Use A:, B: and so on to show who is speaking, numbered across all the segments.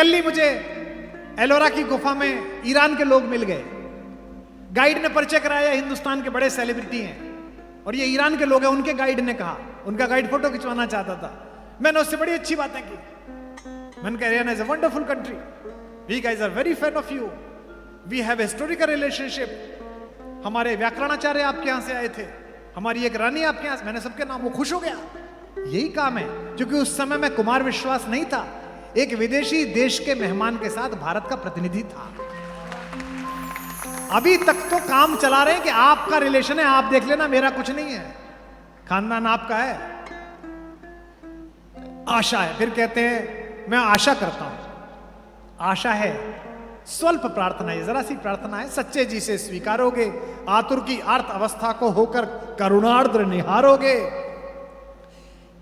A: कल ही मुझे एलोरा की गुफा में ईरान के लोग मिल गए। गाइड ने परिचय कराया, हिंदुस्तान के बड़े सेलिब्रिटी हैं और ये ईरान के लोग हैं। उनके गाइड ने कहा, उनका गाइड फोटो खिंचवाना चाहता था। मैंने उससे बड़ी अच्छी बातें की। मैंने कहा Iran is a wonderful country, we guys are very fan of you, we have historical relationship. हमारे व्याकरणाचार्य आपके यहां से आए थे, हमारी एक रानी आपके यहां से, मैंने सबके नाम, वो खुश हो गया। यही काम है, क्योंकि उस समय में कुमार विश्वास नहीं था, एक विदेशी देश के मेहमान के साथ भारत का प्रतिनिधि था। अभी तक तो काम चला रहे हैं कि आपका रिलेशन है, आप देख लेना, मेरा कुछ नहीं है, खानदान आपका है, आशा है। फिर कहते हैं मैं आशा करता हूं, आशा है, स्वल्प प्रार्थना है, जरा सी प्रार्थना है, सच्चे जी से स्वीकारोगे, आतुर की अर्थ अवस्था को होकर करुणार्द्र निहारोगे।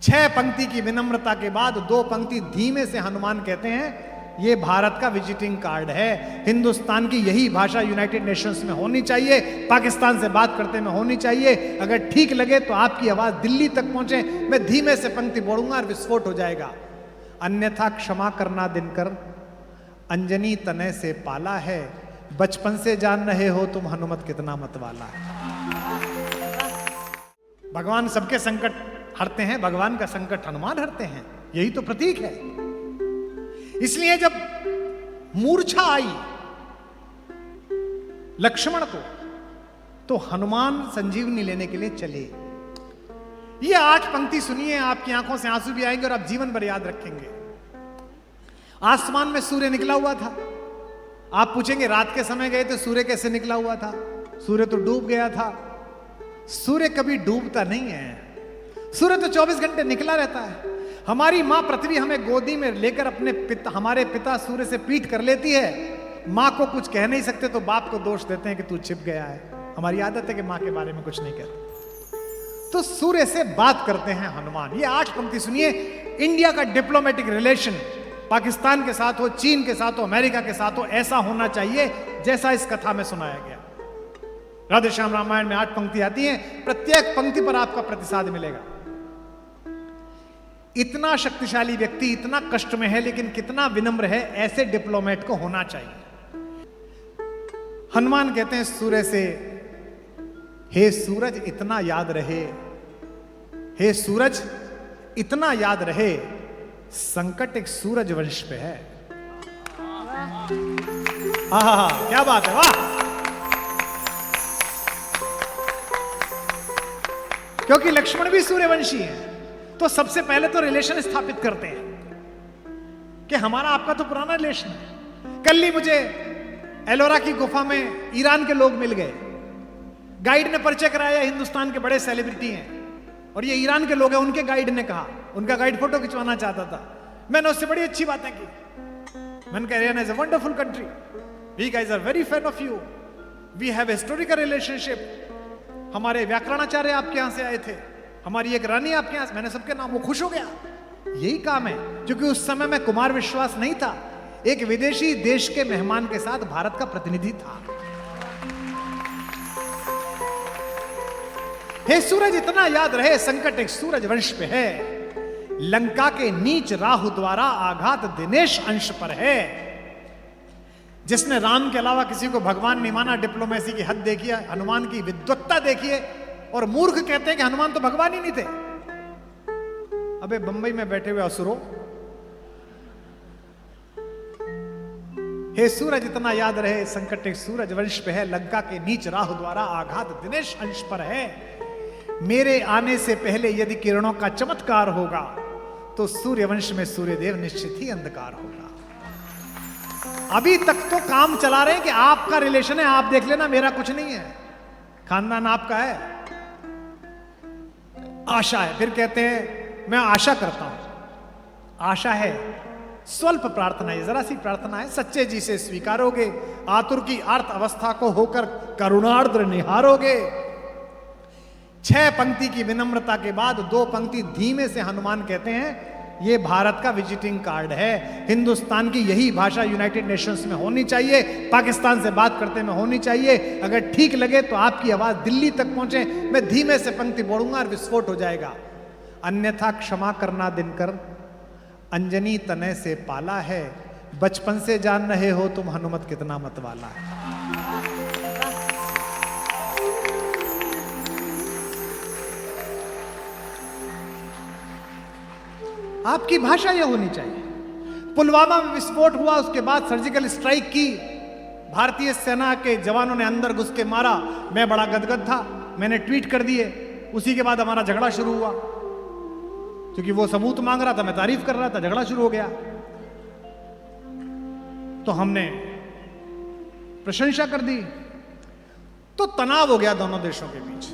A: 6 पंक्ति की विनम्रता के बाद 2 पंक्ति धीमे से हनुमान कहते हैं ये भारत का विजिटिंग कार्ड है। हिंदुस्तान की यही भाषा यूनाइटेड नेशंस में होनी चाहिए, पाकिस्तान से बात करते में होनी चाहिए। अगर ठीक लगे तो आपकी आवाज दिल्ली तक पहुंचे, मैं धीमे से पंक्ति बोलूंगा और विस्फोट हो जाएगा। अन्यथा क्षमा करना दिनकर, अंजनी तनय से पाला है, बचपन से जान रहे हो तुम हनुमत कितना मतवाला है। भगवान सबके संकट हरते हैं, भगवान का संकट हनुमान हरते हैं, यही तो प्रतीक है। इसलिए जब मूर्छा आई लक्ष्मण को, तो हनुमान संजीवनी लेने के लिए चले। ये 8 पंक्ति सुनिए, आपकी आंखों से आंसू भी आएंगे और आप जीवन भर याद रखेंगे। आसमान में सूर्य निकला हुआ था। आप पूछेंगे रात के समय गए तो सूर्य कैसे निकला हुआ था? सूर्य तो डूब गया था। सूर्य कभी डूबता नहीं है, सूर्य तो 24 घंटे निकला रहता है। हमारी मां पृथ्वी हमें गोदी में लेकर अपने पिता, हमारे पिता सूर्य से पीठ कर लेती है। मां को कुछ कह नहीं सकते तो बाप को दोष देते हैं कि तू छिप गया है। हमारी आदत है कि मां के बारे में कुछ नहीं कहते। तो सूर्य से बात करते हैं हनुमान। ये 8 पंक्ति सुनिए। इंडिया का डिप्लोमेटिक रिलेशन पाकिस्तान के साथ हो, चीन के साथ हो, अमेरिका के साथ हो, ऐसा होना चाहिए जैसा इस कथा में सुनाया गया। राधे श्याम रामायण में 8 पंक्ति आती हैं, प्रत्येक पंक्ति पर आपका प्रतिसाद मिलेगा। इतना शक्तिशाली व्यक्ति इतना कष्ट में है लेकिन कितना विनम्र है, ऐसे डिप्लोमेट को होना चाहिए। हनुमान कहते हैं सूर्य से, हे सूरज इतना याद रहे, हे सूरज इतना याद रहे, संकट एक सूरज वंश पे है। क्या बात है, वाह। क्योंकि लक्ष्मण भी सूर्यवंशी है, तो सबसे पहले तो रिलेशन स्थापित करते हैं कि हमारा आपका तो पुराना रिलेशन है। कल ही मुझे एलोरा की गुफा में ईरान के लोग मिल गए। गाइड ने परिचय कराया, हिंदुस्तान के बड़े सेलिब्रिटी हैं और ये ईरान के लोग हैं। उनके गाइड ने कहा, उनका गाइड फोटो खिंचवाना चाहता था। मैंने उससे बड़ी अच्छी बातें की। मैंने कहा Iran is a wonderful country, we guys are very fan of you, we have historical relationship. हमारे व्याकरणाचार्य आपके यहां से आए थे, हमारी एक रानी आपके यहां से, मैंने सबके नाम, वो खुश हो गया। यही काम है, क्योंकि उस समय में कुमार विश्वास नहीं था, एक विदेशी देश के मेहमान के साथ भारत का प्रतिनिधि था। हे सूरज इतना याद रहे, संकट एक सूरज वंश पे है, लंका के नीच राहु द्वारा आघात दिनेश अंश पर है। जिसने राम के अलावा किसी को भगवान नहीं माना, डिप्लोमेसी की हद देखिए, हनुमान की विद्वत्ता देखिए, और मूर्ख कहते हैं कि हनुमान तो भगवान ही नहीं थे। अबे बंबई में बैठे हुए असुरों, हे सूरज इतना याद रहे, संकट एक सूरज वंश पे है, लंका के नीच राहु द्वारा आघात दिनेश अंश पर है। मेरे आने से पहले यदि किरणों का चमत्कार होगा तो सूर्यवंश में सूर्यदेव निश्चित ही अंधकार होगा। अभी तक तो काम चला रहे हैं कि आपका रिलेशन है, आप देख लेना, मेरा कुछ नहीं है, खानदान आपका है, आशा है। फिर कहते हैं मैं आशा करता हूं, आशा है, स्वल्प प्रार्थना है, जरा सी प्रार्थना है, सच्चे जी से स्वीकारोगे, आतुर की अर्थ अवस्था को होकर करुणार्द्र निहारोगे। 6 पंक्ति की विनम्रता के बाद 2 पंक्ति धीमे से हनुमान कहते हैं ये भारत का विजिटिंग कार्ड है। हिंदुस्तान की यही भाषा यूनाइटेड नेशंस में होनी चाहिए, पाकिस्तान से बात करते में होनी चाहिए। अगर ठीक लगे तो आपकी आवाज दिल्ली तक पहुंचे, मैं धीमे से पंक्ति बोलूंगा और विस्फोट हो जाएगा। अन्यथा क्षमा करना दिनकर, अंजनी तनय से पाला है, बचपन से जान रहे हो तुम हनुमत कितना मतवाला है। आपकी भाषा यह होनी चाहिए। पुलवामा में विस्फोट हुआ, उसके बाद सर्जिकल स्ट्राइक की, भारतीय सेना के जवानों ने अंदर घुस के मारा। मैं बड़ा गदगद था, मैंने ट्वीट कर दिए। उसी के बाद हमारा झगड़ा शुरू हुआ, क्योंकि वो सबूत मांग रहा था, मैं तारीफ कर रहा था, झगड़ा शुरू हो गया। तो हमने प्रशंसा कर दी, तो तनाव हो गया दोनों देशों के बीच।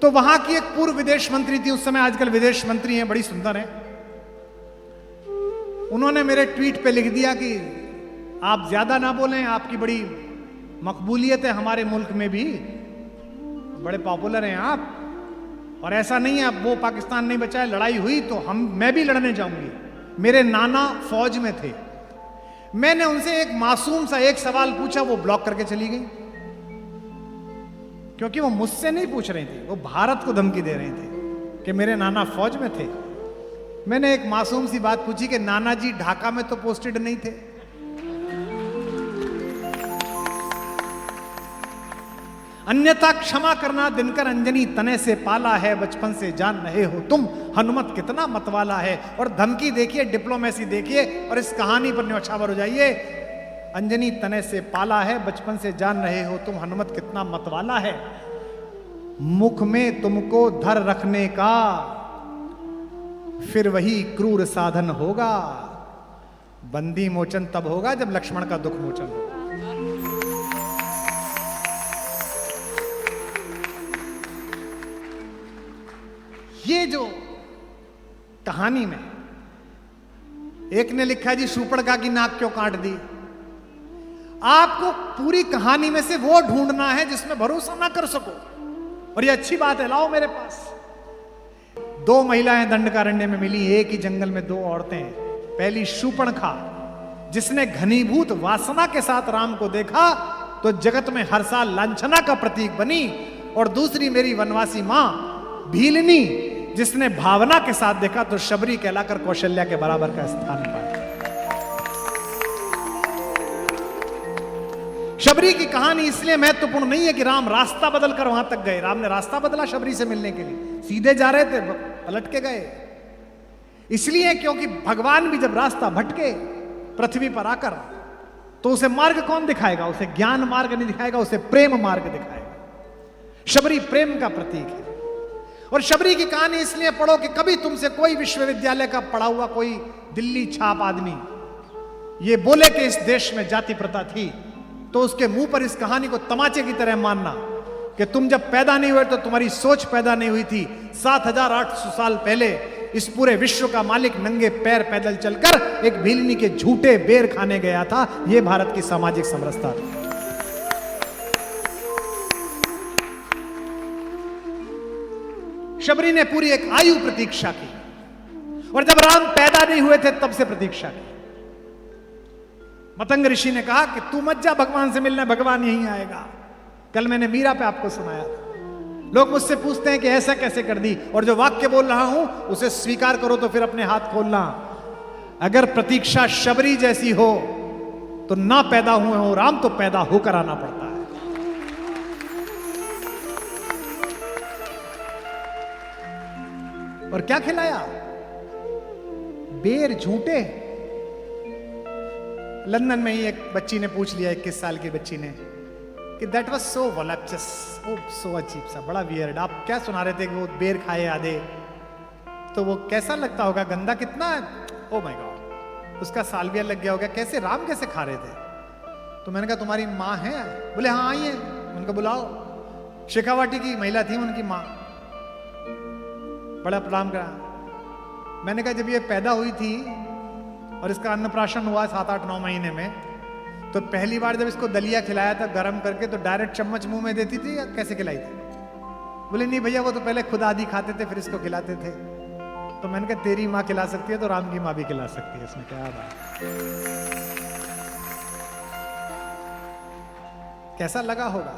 A: तो वहां की एक पूर्व विदेश मंत्री थी उस समय, आजकल विदेश मंत्री हैं, बड़ी सुंदर है। उन्होंने मेरे ट्वीट पे लिख दिया कि आप ज्यादा ना बोलें, आपकी बड़ी मकबूलियत है हमारे मुल्क में भी, बड़े पॉपुलर हैं आप, और ऐसा नहीं है अब वो पाकिस्तान नहीं बचाए, लड़ाई हुई तो मैं भी लड़ने जाऊंगी। मेरे नाना फौज में थे। मैंने उनसे एक मासूम सा एक सवाल पूछा, वो ब्लॉक करके चली गई, क्योंकि वो मुझसे नहीं पूछ रही थी, वो भारत को धमकी दे रही थी कि मेरे नाना फौज में थे। मैंने एक मासूम सी बात पूछी कि नाना जी ढाका में तो पोस्टेड नहीं थे। अन्यथा क्षमा करना दिनकर अंजनी तने से पाला है, बचपन से जान रहे हो तुम हनुमत कितना मतवाला है। और धमकी देखिए, डिप्लोमेसी देखिए, और इस कहानी पर न्यौछावर हो जाइए। अंजनी तने से पाला है, बचपन से जान रहे हो तुम हनुमत कितना मतवाला है। मुख में तुमको धर रखने का फिर वही क्रूर साधन होगा। बंदी मोचन तब होगा जब लक्ष्मण का दुख मोचन होगा। ये जो कहानी में एक ने लिखा जी शूर्पणखा की नाक क्यों काट दी, आपको पूरी कहानी में से वो ढूंढना है जिसमें भरोसा ना कर सको। और ये अच्छी बात है, लाओ मेरे पास। 2 महिलाएं दंडकारण्य में मिली, एक ही जंगल में 2 औरतें। पहली शूर्पणखा, जिसने घनीभूत वासना के साथ राम को देखा तो जगत में हर साल लांछना का प्रतीक बनी। और दूसरी मेरी वनवासी मां भीलनी, जिसने भावना के साथ देखा तो शबरी कहलाकर कौशल्या के बराबर का स्थान पाया। शबरी की कहानी इसलिए महत्वपूर्ण नहीं है कि राम रास्ता बदलकर वहां तक गए। राम ने रास्ता बदला शबरी से मिलने के लिए, सीधे जा रहे थे, पलट के गए। इसलिए क्योंकि भगवान भी जब रास्ता भटके पृथ्वी पर आकर, तो उसे मार्ग कौन दिखाएगा? उसे ज्ञान मार्ग नहीं दिखाएगा, उसे प्रेम मार्ग दिखाएगा। शबरी प्रेम का प्रतीक है। और शबरी की कहानी इसलिए पढ़ो कि कभी तुमसे कोई विश्वविद्यालय का पढ़ा हुआ कोई दिल्ली छाप आदमी ये बोले कि इस देश में जाति प्रथा थी, तो उसके मुंह पर इस कहानी को तमाचे की तरह मानना कि तुम जब पैदा नहीं हुए तो तुम्हारी सोच पैदा नहीं हुई थी। 7800 साल पहले इस पूरे विश्व का मालिक नंगे पैर पैदल चलकर एक भीलनी के झूठे बेर खाने गया था। यह भारत की सामाजिक समरसता थी। शबरी ने पूरी एक आयु प्रतीक्षा की, और जब राम पैदा नहीं हुए थे तब से प्रतीक्षा की। मतंग ऋषि ने कहा कि तू मत जा भगवान से मिलने, भगवान यहीं आएगा। कल मैंने मीरा पे आपको सुनाया था। लोग मुझसे पूछते हैं कि ऐसा कैसे कर दी, और जो वाक्य बोल रहा हूं उसे स्वीकार करो तो फिर अपने हाथ खोलना। अगर प्रतीक्षा शबरी जैसी हो तो ना पैदा हुए हो राम, तो पैदा होकर आना पड़ता है। और क्या खिलाया? बेर झूठे। लंदन में ही एक बच्ची ने पूछ लिया, 21 साल की बच्ची ने, कि दैट वाज सो वॉलप्चस, सो अजीब सा, बड़ा वियर्ड। आप क्या सुना रहे थे कि वो बेर खाए आधे, तो वो कैसा लगता होगा, गंदा कितना, ओ माय गॉड, उसका सालविया लग गया होगा। कैसे राम कैसे खा रहे थे? तो मैंने कहा तुम्हारी माँ है? बोले हाँ आई है। उनको बुलाओ। शेखावाटी की महिला थी उनकी माँ, बड़ा प्रणाम करा। मैंने कहा जब ये पैदा हुई थी और इसका अन्नप्राशन हुआ 7-8-9 महीने में, तो पहली बार जब इसको दलिया खिलाया था गरम करके, तो डायरेक्ट चम्मच मुंह में देती थी या कैसे खिलाई थी? बोले नहीं भैया, वो तो पहले खुद आदि खाते थे फिर इसको खिलाते थे। तो मैंने कहा तेरी माँ खिला सकती है तो राम की माँ भी खिला सकती है, इसमें क्या बात। कैसा लगा होगा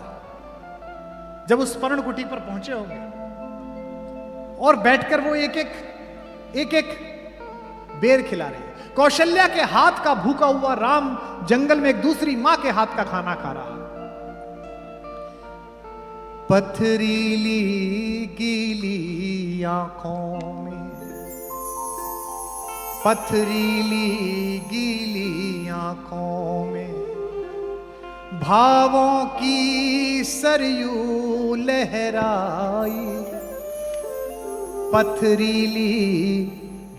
A: जब उस पर्ण कुटी पर पहुंचे होंगे और बैठकर वो एक एक बेर खिला रहे हैं। कौशल्या के हाथ का भूखा हुआ राम जंगल में एक दूसरी मां के हाथ का खाना खा रहा। पथरीली गीली आंखों में, पथरीली गीली आंखों में भावों की सरयू लहराई। पथरीली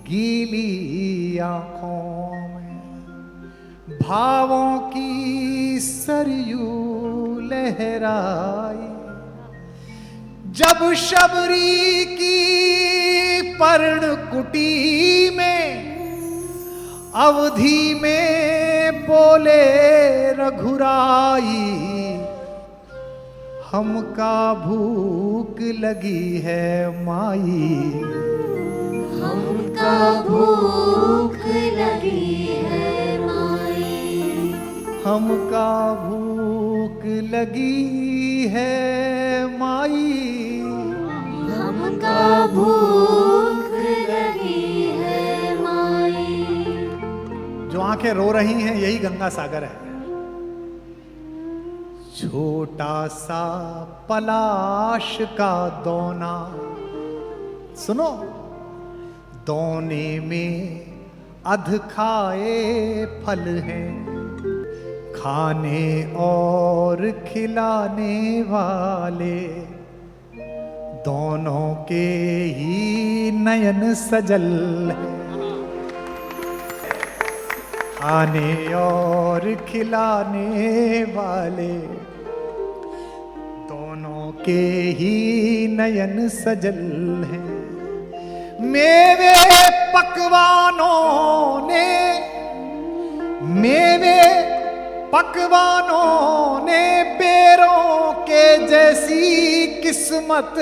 A: गीली आंखों में भावों की सरयू लहराई। जब शबरी की पर्णकुटी में अवधि में बोले रघुराई, हमका भूख लगी है माई,
B: हमका भूख लगी है माई,
A: हमका भूख लगी है माई,
B: हमका भूख लगी है माई।
A: जो आंखें रो रही हैं यही गंगा सागर है। छोटा सा पलाश का दोना, सुनो, दोने में अध खाए फल हैं, खाने और खिलाने वाले दोनों के ही नयन सजल है। खाने और खिलाने वाले दोनों के ही नयन सजल हैं। मेवे पकवानों ने, मेवे पकवानों ने बेरों के जैसी किस्मत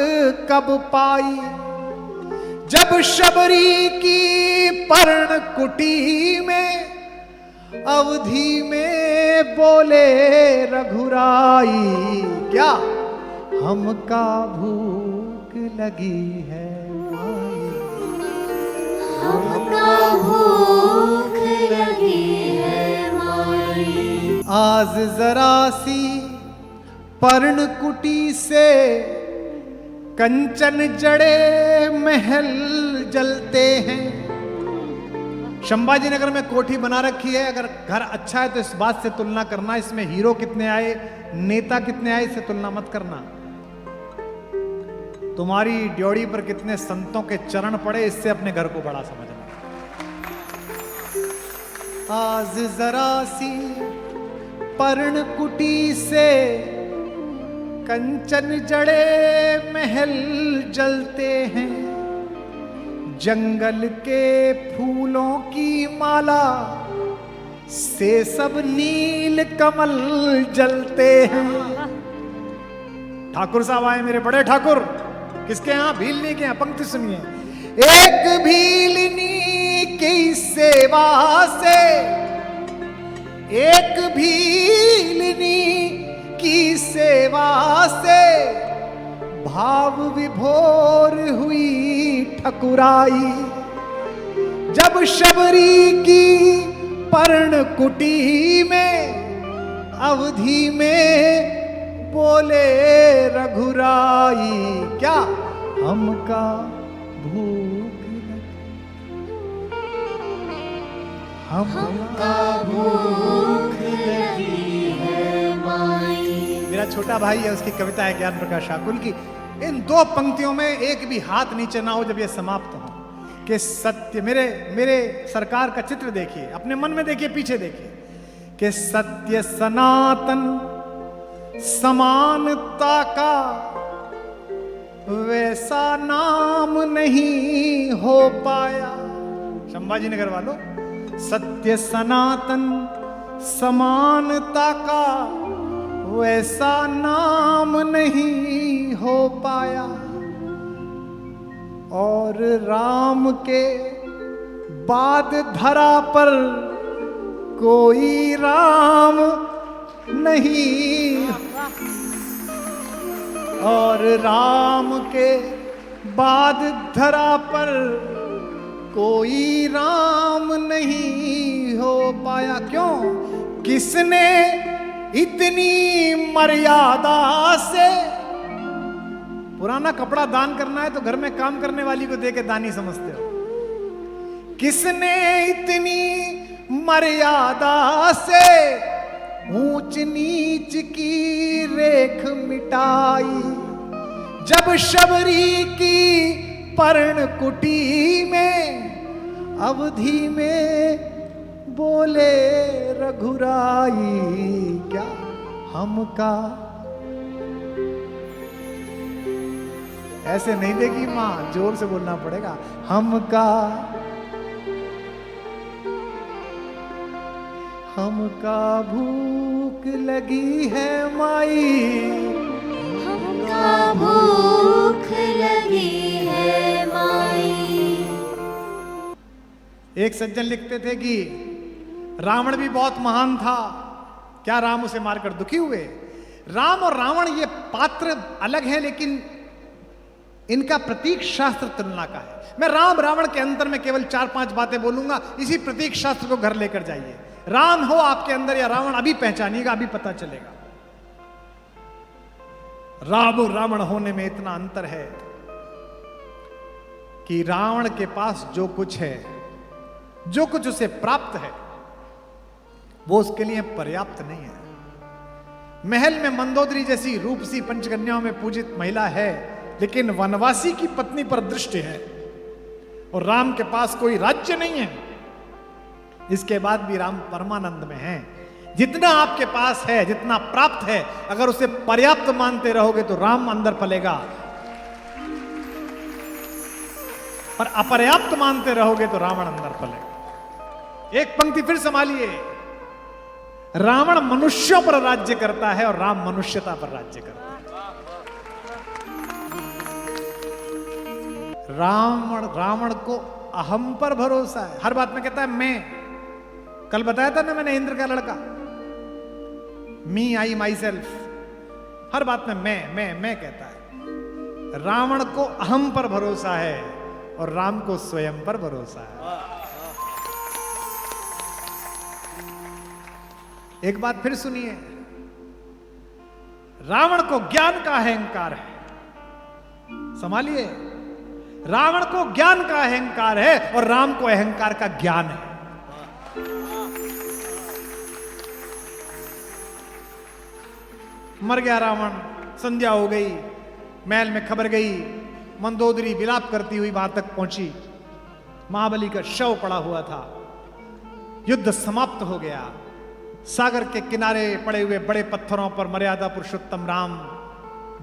A: कब पाई। जब शबरी की पर्णकुटी में अवधि में बोले रघुराई, क्या हमका भूख लगी है माई,
B: हमका भूख लगी है माई।
A: आज जरा सी पर्णकुटी से कंचन जड़े महल जलते हैं। संभाजी नगर में कोठी बना रखी है। अगर घर अच्छा है तो इस बात से तुलना करना, इसमें हीरो कितने आए, नेता कितने आए, इससे तुलना मत करना। तुम्हारी ड्योढ़ी पर कितने संतों के चरण पड़े, इससे अपने घर को बड़ा समझना। आज जरा सी पर्णकुटी से कंचन जड़े महल जलते हैं। जंगल के फूलों की माला से सब नील कमल जलते हैं। ठाकुर साहब आए, मेरे बड़े ठाकुर। किसके यहाँ? भीलनी के यहाँ। पंक्ति सुनिए। एक भीलनी की सेवा से, एक भीलनी की सेवा से भाव विभोर हुई ठकुराई। जब शबरी की पर्णकुटी में अवधि में बोले रघुराई, क्या हमका भूख
B: हमका भूख लगी है माई।
A: मेरा छोटा भाई है, उसकी कविता है ज्ञान प्रकाश शाकुल की। इन दो पंक्तियों में एक भी हाथ नीचे ना हो जब ये समाप्त हो कि सत्य, मेरे सरकार का चित्र देखिए, अपने मन में देखिए, पीछे देखिए कि सत्य सनातन समानता का वैसा नाम नहीं हो पाया। संभाजी नगर वालों, सत्य सनातन समानता का वैसा नाम नहीं हो पाया। और राम के बाद धरा पर कोई राम नहीं, और राम के बाद धरा पर कोई राम नहीं हो पाया। क्यों? किसने इतनी मर्यादा से, पुराना कपड़ा दान करना है तो घर में काम करने वाली को दे के दानी समझते हो। किसने इतनी मर्यादा से ऊंच नीच की रेख मिटाई। जब शबरी की पर्ण कुटी में अवधि में बोले रघुराई। क्या हमका ऐसे नहीं देगी मां, जोर से बोलना पड़ेगा। हमका भूख लगी है माई।
B: हमका भूख लगी है माई।
A: एक सज्जन लिखते थे कि रावण भी बहुत महान था, क्या राम उसे मारकर दुखी हुए? राम और रावण ये पात्र अलग हैं, लेकिन इनका प्रतीक शास्त्र तुलना का है। मैं राम रावण के अंतर में केवल 4-5 बातें बोलूंगा, इसी प्रतीक शास्त्र को घर लेकर जाइए। राम हो आपके अंदर या रावण, अभी पहचानिएगा, अभी पता चलेगा। राम और रावण होने में इतना अंतर है कि रावण के पास जो कुछ है, जो कुछ उसे प्राप्त है, वो उसके लिए पर्याप्त नहीं है। महल में मंदोदरी जैसी रूपसी पंचकन्याओं में पूजित महिला है, लेकिन वनवासी की पत्नी पर दृष्टि है। और राम के पास कोई राज्य नहीं है, इसके बाद भी राम परमानंद में हैं। जितना आपके पास है, जितना प्राप्त है, अगर उसे पर्याप्त मानते रहोगे तो राम अंदर फलेगा, और अपर्याप्त मानते रहोगे तो रावण अंदर फलेगा। एक पंक्ति फिर संभालिए। रावण मनुष्यों पर राज्य करता है और राम मनुष्यता पर राज्य करता है। रावण को अहम पर भरोसा है, हर बात में कहता है मैं। कल बताया था ना मैंने, इंद्र का लड़का, मी आई माई सेल्फ, हर बात में मैं कहता है। रावण को अहम पर भरोसा है और राम को स्वयं पर भरोसा है। एक बात फिर सुनिए, रावण को ज्ञान का अहंकार है, संभालिए। रावण को ज्ञान का अहंकार है और राम को अहंकार का ज्ञान है। मर गया रावण, संध्या हो गई, महल में खबर गई, मंदोदरी विलाप करती हुई वहां तक पहुंची। महाबली का शव पड़ा हुआ था, युद्ध समाप्त हो गया। सागर के किनारे पड़े हुए बड़े पत्थरों पर मर्यादा पुरुषोत्तम राम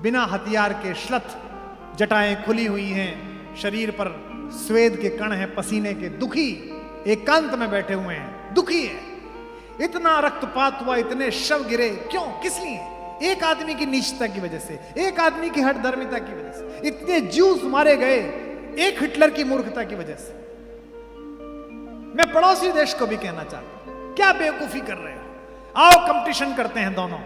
A: बिना हथियार के श्लथ, जटाएं खुली हुई हैं, शरीर पर स्वेद के कण हैं, पसीने के, दुखी एकांत में बैठे हुए हैं, दुखी है। इतना रक्तपात हुआ, इतने शव गिरे, क्यों, किस लिए? एक आदमी की नीचता की वजह से, एक आदमी की हठधर्मिता की वजह से, इतने ज्यूस मारे गए एक हिटलर की मूर्खता की वजह से। मैं पड़ोसी देश को भी कहना चाहता हूं, क्या बेवकूफी कर रहे हो? आओ कंपटीशन करते हैं दोनों,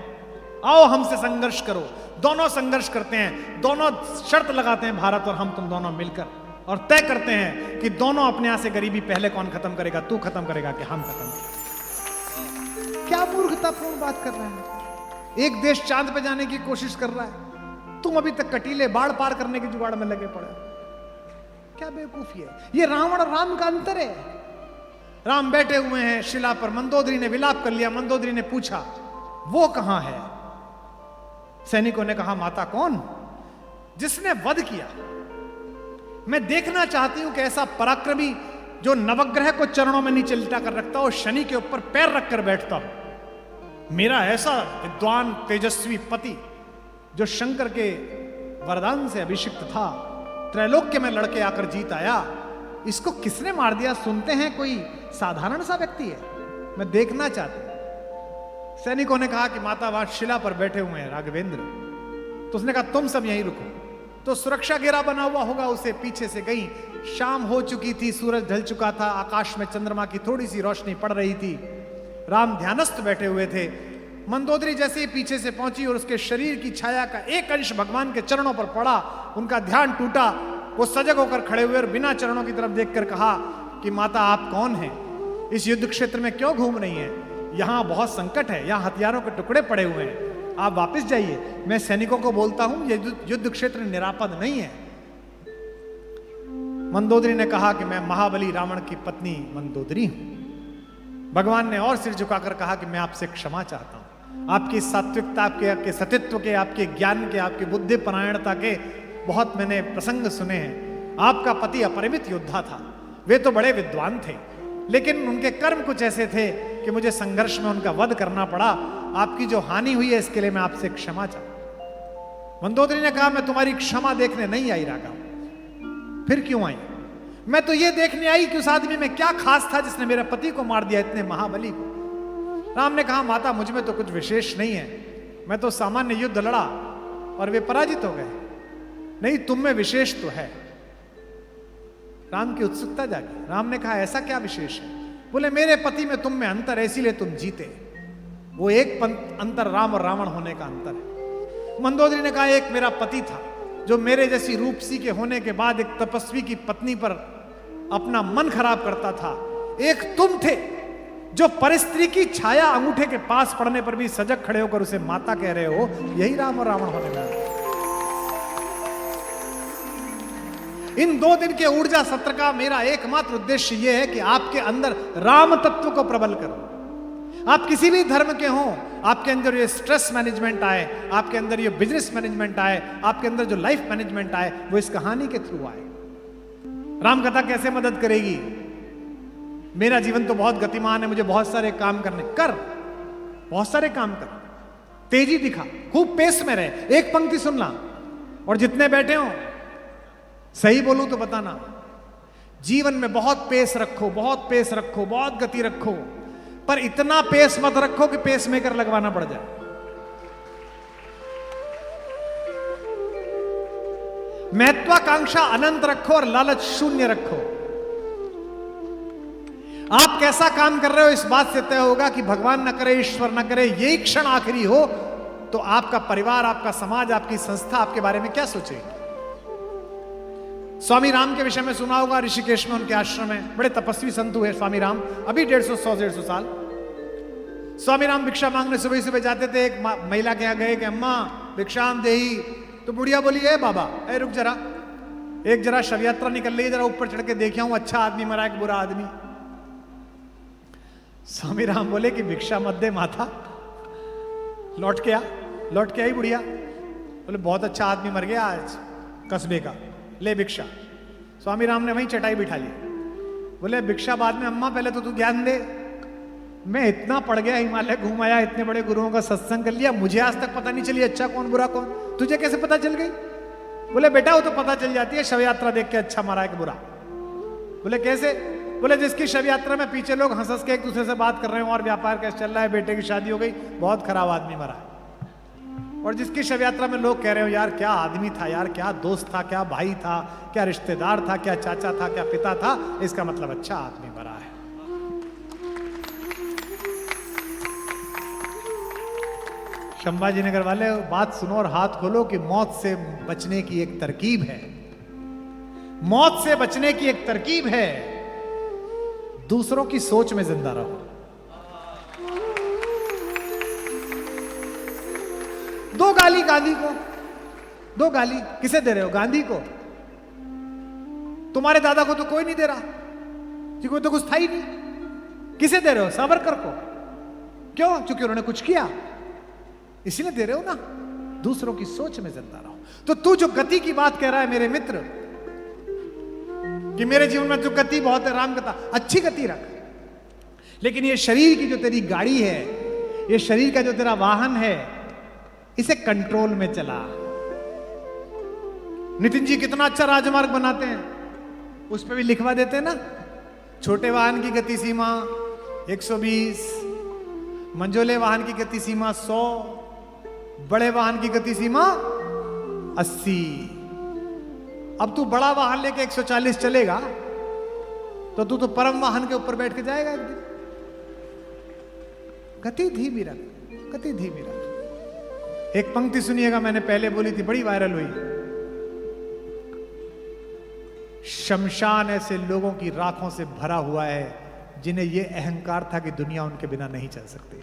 A: आओ हमसे संघर्ष करो। दोनों संघर्ष करते हैं, दोनों शर्त लगाते हैं, भारत और हम, तुम दोनों मिलकर, और तय करते हैं कि दोनों अपने यहां से गरीबी पहले कौन खत्म करेगा, तू खत्म करेगा कि हम खत्म करेंगे। क्या मूर्खतापूर्ण बात कर रहे हैं? एक देश चांद पे जाने की कोशिश कर रहा है, तुम अभी तक कटीले बाढ़ पार करने के जुगाड़ में लगे पड़े। क्या बेवकूफी है? ये रावण और राम का अंतर है। राम बैठे हुए हैं शिला पर, मंदोदरी ने विलाप कर लिया। मंदोदरी ने पूछा वो कहां है? सैनिकों ने कहा माता कौन? जिसने वध किया। मैं देखना चाहती हूं कि ऐसा पराक्रमी जो नवग्रह को चरणों में नीचे लिटा कर रखता हो, शनि के ऊपर पैर रखकर बैठता हो, मेरा ऐसा विद्वान तेजस्वी पति जो शंकर के वरदान से अभिषिक्त था, त्रैलोक्य में लड़के आकर जीत आया, इसको किसने मार दिया? सुनते हैं कोई साधारण सा व्यक्ति है, मैं देखना चाहती हूं। सैनिकों ने कहा कि माता वहां शिला पर बैठे हुए हैं राघवेंद्र। तो उसने कहा तुम सब यहीं रुको। तो सुरक्षा घेरा बना हुआ होगा, उसे पीछे से गई। शाम हो चुकी थी, सूरज ढल चुका था, आकाश में चंद्रमा की थोड़ी सी रोशनी पड़ रही थी। राम ध्यानस्थ बैठे हुए थे। मंदोदरी जैसे ही पीछे से पहुंची और उसके शरीर की छाया का एक अंश भगवान के चरणों पर पड़ा, उनका ध्यान टूटा वो सजग होकर खड़े हुए और बिना चरणों की तरफ देखकर कहा कि माता आप कौन हैं? इस युद्ध क्षेत्र में क्यों घूम रही हैं? यहां बहुत संकट है, यहां हथियारों के टुकड़े पड़े हुए हैं, आप वापस जाइए। मैं सैनिकों को बोलता हूं ये युद्ध क्षेत्र निरापद नहीं है। मंदोदरी ने कहा कि मैं महाबली रावण की पत्नी मंदोदरी हूं। भगवान ने और सिर झुकाकर कहा कि मैं आपसे क्षमा चाहता हूं। आपकी सात्विकता, आपके सतीत्व के, आपके ज्ञान के, आपकी बुद्धि परायणता के बहुत मैंने प्रसंग सुने हैं। आपका पति अपरिमित योद्धा था, वे तो बड़े विद्वान थे, लेकिन उनके कर्म कुछ ऐसे थे कि मुझे संघर्ष में उनका वध करना पड़ा। आपकी जो हानि हुई है इसके लिए मैं आपसे क्षमा चाहता। मंदोदरी ने कहा मैं तुम्हारी क्षमा देखने नहीं आई राघव। फिर क्यों आई? मैं तो ये देखने आई कि उस आदमी में क्या खास था जिसने मेरे पति को मार दिया, इतने महाबली को। राम ने कहा माता मुझ में तो कुछ विशेष नहीं है, मैं तो सामान्य युद्ध लड़ा और वे पराजित हो गए। नहीं, तुम में विशेष तो है। राम की उत्सुकता जागी। राम ने कहा ऐसा क्या विशेष है? बोले मेरे पति में तुम में अंतर है, इसीलिए तुम जीते। वो एक अंतर राम और रावण होने का अंतर है। मंदोदरी ने कहा एक मेरा पति था जो मेरे जैसी रूपसी के होने के बाद एक तपस्वी की पत्नी पर अपना मन खराब करता था। एक तुम थे जो परिस्त्री की छाया अंगूठे के पास पड़ने पर भी सजग खड़े होकर उसे माता कह रहे हो। यही राम और रावण होने वाला। इन 2 दिन के ऊर्जा सत्र का मेरा एकमात्र उद्देश्य यह है कि आपके अंदर राम तत्व को प्रबल करो। आप किसी भी धर्म के हों, आपके अंदर ये स्ट्रेस मैनेजमेंट आए, आपके अंदर ये बिजनेस मैनेजमेंट आए, आपके अंदर जो लाइफ मैनेजमेंट आए, वो इस कहानी के थ्रू आए। राम कथा कैसे मदद करेगी? मेरा जीवन तो बहुत गतिमान है, मुझे बहुत सारे काम करने, कर बहुत सारे काम कर, तेजी दिखा, खूब पेस में रहे। एक पंक्ति सुनना और जितने बैठे हो सही बोलूं तो बताना। जीवन में बहुत पेस रखो, बहुत पेस रखो, बहुत गति रखो, पर इतना पेस मत रखो कि पेस मेकर लगवाना पड़ जाए। महत्वाकांक्षा अनंत रखो और लालच शून्य रखो। आप कैसा काम कर रहे हो इस बात से तय होगा कि भगवान न करे, ईश्वर न करे, यही क्षण आखिरी हो तो आपका परिवार, आपका समाज, आपकी संस्था आपके बारे में क्या सोचेगी। स्वामी राम के विषय में सुना होगा, ऋषिकेश में उनके आश्रम में बड़े तपस्वी संत हुए स्वामी राम, अभी 150 साल। स्वामी राम भिक्षा मांगने सुबह सुबह जाते थे। एक महिला के यहाँ गए कि अम्मा भिक्षाम देही, तो बुढ़िया बोली ए बाबा, ए रुक जरा, एक जरा शव यात्रा निकल रही है, जरा ऊपर चढ़ के देखा हूं अच्छा आदमी मरा है कि बुरा आदमी। स्वामी राम बोले कि भिक्षा मत दे माता, लौट के आई बुढ़िया। बोले बहुत अच्छा आदमी मर गया आज कस्बे का, ले भिक्षा। स्वामी राम ने वहीं चटाई बिठा ली। बोले भिक्षा बाद में, अम्मा पहले तो तू ज्ञान दे। मैं इतना पड़ गया, हिमालय घूम आया, इतने बड़े गुरुओं का सत्संग कर लिया, मुझे आज तक पता नहीं चली अच्छा कौन बुरा कौन, तुझे कैसे पता चल गई? बोले बेटा वो तो पता चल जाती है शव यात्रा देख के अच्छा मरा है कि बुरा। बोले कैसे? बोले जिसकी शव यात्रा में पीछे लोग हंस के एक दूसरे से बात कर रहे हो और व्यापार कैसे चल रहा है, बेटे की शादी हो गई, बहुत खराब आदमी मरा है। और जिसकी शव यात्रा में लोग कह रहे हो यार क्या आदमी था, यार क्या दोस्त था, क्या भाई था, क्या रिश्तेदार था, क्या चाचा था, क्या पिता था, इसका मतलब अच्छा आदमी मरा है। संभाजी नगर वाले बात सुनो और हाथ खोलो कि मौत से बचने की एक तरकीब है। मौत से बचने की एक तरकीब है, दूसरों की सोच में जिंदा रहो। दो गाली गांधी को, दो गाली किसे दे रहे हो? गांधी को। तुम्हारे दादा को तो कोई नहीं दे रहा, क्योंकि तो कुछ था ही नहीं। किसे दे रहे हो? सावरकर को। क्यों? क्योंकि उन्होंने कुछ किया, इसीलिए दे रहे हो ना। दूसरों की सोच में जिंदा रहो। तो तू जो गति की बात कह रहा है मेरे मित्र, कि मेरे जीवन में जो गति बहुत है, राम कथा, अच्छी गति रख, लेकिन ये शरीर की जो तेरी गाड़ी है, ये शरीर का जो तेरा वाहन है, इसे कंट्रोल में चला। नितिन जी कितना अच्छा राजमार्ग बनाते हैं, उस पर भी लिखवा देते हैं ना, छोटे वाहन की गति सीमा 120, मंझोले वाहन की गति सीमा 100, बड़े वाहन की गति सीमा 80। अब तू बड़ा वाहन लेके 140 चलेगा तो तू तो परम वाहन के ऊपर बैठ के जाएगा एक दिन। गति धीमी रख, गति धीमी रख। एक पंक्ति सुनिएगा, मैंने पहले बोली थी, बड़ी वायरल हुई। शमशान ऐसे लोगों की राखों से भरा हुआ है जिन्हें यह अहंकार था कि दुनिया उनके बिना नहीं चल सकती।